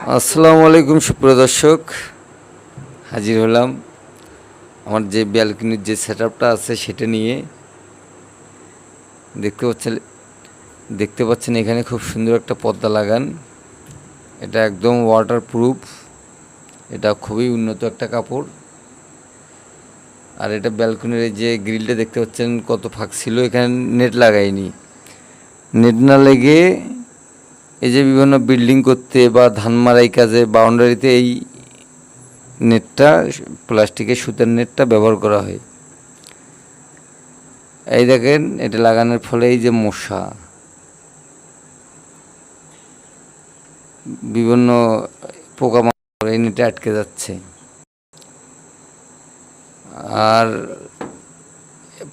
আসসালামু আলাইকুম সুপ্রিয় দর্শক, হাজির হলাম আমার যে ব্যালকনির যে সেটআপটা আছে সেটা নিয়ে। দেখতে পাচ্ছেন দেখতে পাচ্ছেন এখানে খুব সুন্দর একটা পর্দা লাগান। এটা একদম ওয়াটারপ্রুফ, এটা খুবই উন্নত একটা কাপড়। আর এটা ব্যালকনির যে গ্রিলটা দেখতে পাচ্ছেন কত ফাঁক ছিল, এখানে নেট লাগাইনি। নেট না লেগে এই যে বিভিন্ন বিল্ডিং করতে বা ধান মারাই কাজে বাউন্ডারিতে এই নেটটা, প্লাস্টিকের সুতার নেটটা ব্যবহার করা হয়। এই দেখেন এটা লাগানোর ফলে এই যে মশা, বিভিন্ন পোকামাকড় এই নেটে আটকে যাচ্ছে। আর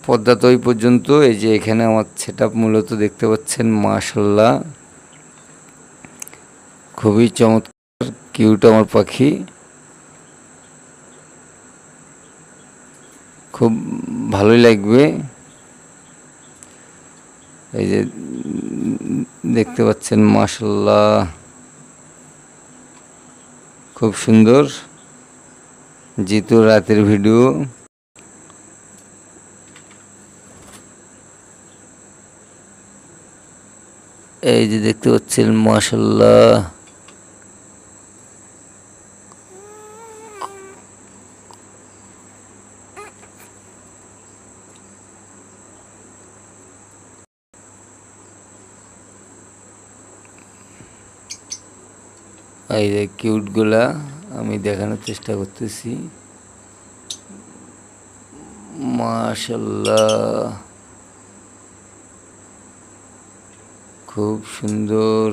পদ্মা তো ওই পর্যন্ত। এই যে এখানে আমার সেটআপ মূলত দেখতে পাচ্ছেন, মাশাআল্লাহ খুবই চমৎকার, কিউট আমার পাখি, খুব ভালোই লাগবে। এই যে দেখতে পাচ্ছেন মাশাআল্লাহ খুব সুন্দর। জিতু রাতের ভিডিও। এই যে দেখতে পাচ্ছেন মাশাআল্লাহ এই যে কিউটগুলা আমি দেখানোর চেষ্টা করতেছি। মাশাআল্লাহ খুব সুন্দর।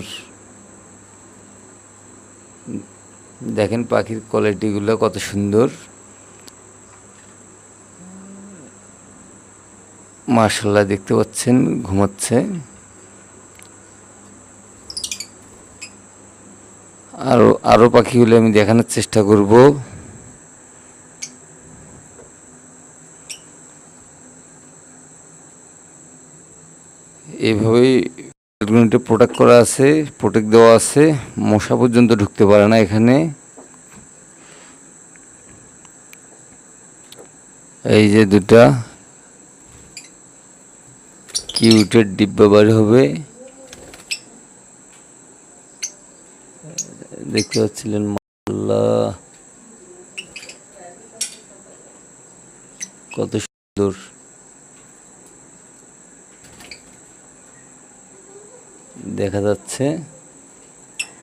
দেখেন পাখির কোয়ালিটিগুলো কত সুন্দর। মাশাআল্লাহ দেখতে পাচ্ছেন ঘুমাচ্ছে। আরো পাখিগুলো আমি দেখানোর চেষ্টা করব। এইভাবেই ব্যালকনিটা প্রোটেক্ট করা আছে, প্রোটেক্ট দেওয়া আছে, মশা পর্যন্ত ঢুকতে পারে না এখানে। এই যে দুটা কিউটের ডিব্বা বার হবে, দেখতে পাচ্ছিলেন মাশাআল্লাহ কত সুন্দর দেখা যাচ্ছে।